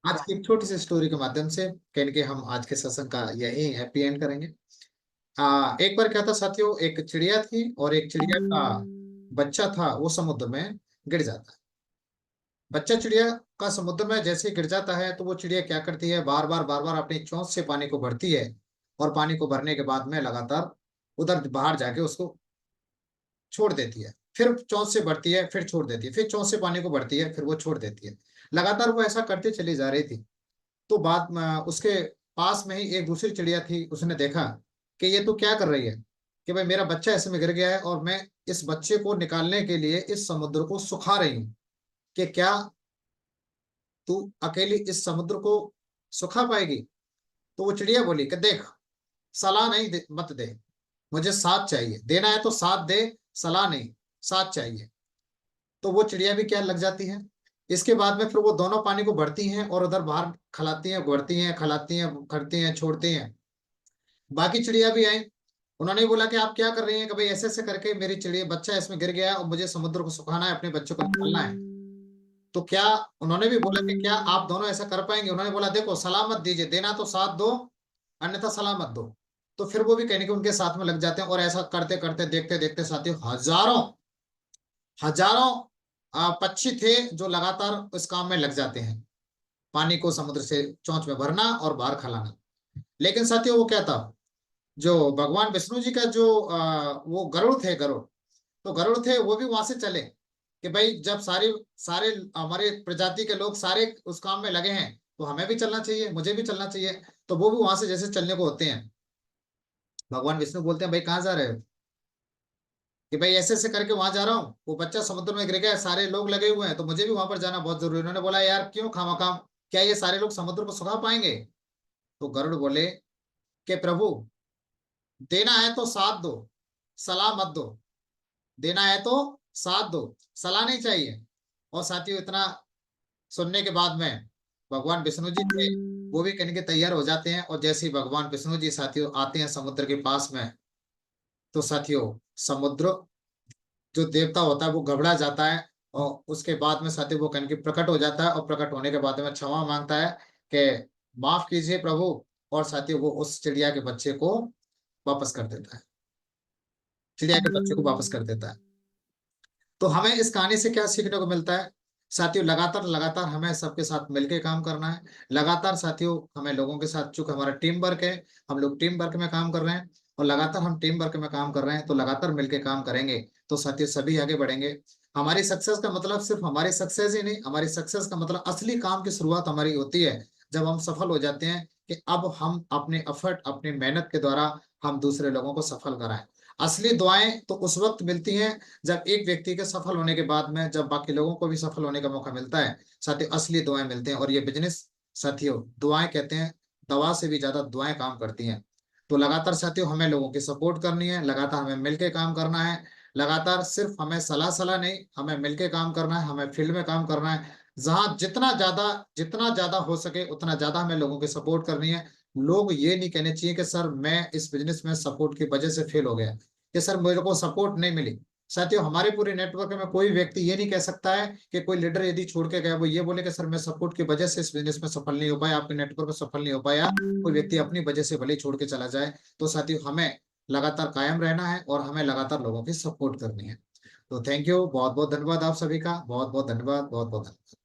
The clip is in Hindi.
आज की एक छोटी सी स्टोरी के माध्यम से कहीं ना कहीं हम आज के सत्संग का यही हैप्पी एंड करेंगे। एक बार क्या था साथियों, एक चिड़िया थी और एक चिड़िया का बच्चा था, वो समुद्र में गिर जाता है। बच्चा चिड़िया का समुद्र में जैसे ही गिर जाता है तो वो चिड़िया क्या करती है, बार बार अपनी चोंच से पानी को भरती है और पानी को भरने के बाद में लगातार उधर बाहर जाके उसको छोड़ देती है। फिर चोंच से भरती है, फिर छोड़ देती है, फिर चोंच से पानी को भरती है, फिर वो छोड़ देती है। लगातार वो ऐसा करती चली जा रही थी। तो बाद में उसके पास में ही एक दूसरी चिड़िया थी, उसने देखा कि ये तू क्या कर रही है, कि भाई मेरा बच्चा ऐसे में गिर गया है और मैं इस बच्चे को निकालने के लिए इस समुद्र को सुखा रही हूँ, कि क्या तू अकेली इस समुद्र को सुखा पाएगी। तो वो चिड़िया बोली कि देख, सलाह नहीं मत दे, मुझे साथ चाहिए, देना है तो साथ दे, सलाह नहीं, साथ चाहिए। तो वो चिड़िया भी क्या लग जाती है। इसके बाद में फिर वो दोनों पानी को भरती हैं और उधर बाहर खिलाती हैं, बढ़ती हैं, खिलाती हैं, करती हैं, छोड़ती हैं। बाकी चिड़िया भी आई, उन्होंने बोला कि आप क्या कर रही हैं, कि भाई ऐसे ऐसे करके मेरी चिड़िया बच्चा इसमें गिर गया है और मुझे समुद्र को सुखाना है, अपने बच्चों को निकालना है। तो क्या, उन्होंने भी बोला कि क्या आप दोनों ऐसा कर पाएंगे। उन्होंने बोला देखो, सलाह मत दीजिए, देना तो साथ दो, अन्यथा सलाह मत दो। तो फिर वो भी कहने के उनके साथ में लग जाते हैं और ऐसा करते करते देखते देखते साथियों हजारों हजारों पक्षी थे जो लगातार इस काम में लग जाते हैं, पानी को समुद्र से चोंच में भरना और बाहर खिलाना। लेकिन साथियों वो क्या था, जो भगवान विष्णु जी का जो वो गरुड़ थे, गरुड़, तो गरुड़ थे वो भी वहां से चले, कि भाई जब सारे सारे हमारे प्रजाति के लोग सारे उस काम में लगे हैं तो हमें भी चलना चाहिए, मुझे भी चलना चाहिए। तो वो भी वहां से जैसे चलने को होते हैं, भगवान विष्णु बोलते हैं भाई कहाँ जा रहे हो, कि भाई ऐसे ऐसे करके वहां जा रहा हूँ, वो बच्चा समुद्र में गिर गया है, सारे लोग लगे हुए हैं तो मुझे भी वहां पर जाना बहुत जरूरी है। उन्होंने बोला यार क्यों खामखा, क्या ये सारे लोग समुद्र को सुखा पाएंगे। तो गरुड़ बोले कि प्रभु, देना है तो साथ दो, सलाह मत दो, देना है तो साथ दो, सलाह नहीं चाहिए। और साथियों इतना सुनने के बाद में भगवान विष्णु जी थे, वो भी कहने के तैयार हो जाते हैं। और जैसे ही भगवान विष्णु जी साथियों आते हैं समुद्र के पास में, तो साथियों समुद्र जो देवता होता है वो घबरा जाता है। और उसके बाद में साथियों वो कहने के प्रकट हो जाता है और प्रकट होने के बाद में क्षमा मांगता है कि माफ कीजिए प्रभु। और साथियों वो उस चिड़िया के बच्चे को वापस कर देता है, चिड़िया के बच्चे को वापस कर देता है। तो हमें इस कहानी से क्या सीखने को मिलता है साथियों, लगातार लगातार हमें सबके साथ मिलकर काम करना है। लगातार साथियों हमें लोगों के साथ, चूंकि हमारा टीम वर्क है, हम लोग टीम वर्क में काम कर रहे हैं, और लगातार हम टीम वर्क में काम कर रहे हैं तो लगातार मिलकर काम करेंगे तो साथियों सभी आगे बढ़ेंगे। हमारी सक्सेस का मतलब सिर्फ हमारी सक्सेस ही नहीं, हमारी सक्सेस का मतलब असली काम की शुरुआत हमारी होती है जब हम सफल हो जाते हैं, कि अब हम अपने एफर्ट, अपनी मेहनत के द्वारा हम दूसरे लोगों को सफल कराएं। असली दुआएं तो उस वक्त मिलती हैं जब एक व्यक्ति के सफल होने के बाद में जब बाकी लोगों को भी सफल होने का मौका मिलता है, साथियों असली दुआएं मिलते हैं। और ये बिजनेस साथियों दुआएं कहते हैं, दवा से भी ज्यादा दुआएं काम करती हैं। तो लगातार साथियों हमें लोगों की सपोर्ट करनी है, लगातार हमें मिलकर काम करना है। लगातार सिर्फ हमें सलाह सलाह नहीं, हमें मिलकर काम करना है, हमें फील्ड में काम करना है। जहां जितना ज्यादा हो सके उतना ज्यादा हमें लोगों की सपोर्ट करनी है। लोग ये नहीं कहने चाहिए कि सर मैं इस बिजनेस में सपोर्ट की वजह से फेल हो गया, कि सर मेरे को सपोर्ट नहीं मिली। साथियों हमारे पूरे नेटवर्क में कोई व्यक्ति ये नहीं कह सकता है कि कोई लीडर यदि छोड़ के गया वो ये बोले कि सर मैं सपोर्ट की वजह से इस बिजनेस में सफल नहीं हो पाया, आपके नेटवर्क में सफल नहीं हो पाया। कोई व्यक्ति अपनी वजह से भले ही छोड़ के चला जाए। तो साथियों हमें लगातार कायम रहना है और हमें लगातार लोगों की सपोर्ट करनी है। तो थैंक यू, बहुत बहुत धन्यवाद आप सभी का, बहुत बहुत धन्यवाद, बहुत बहुत धन्यवाद।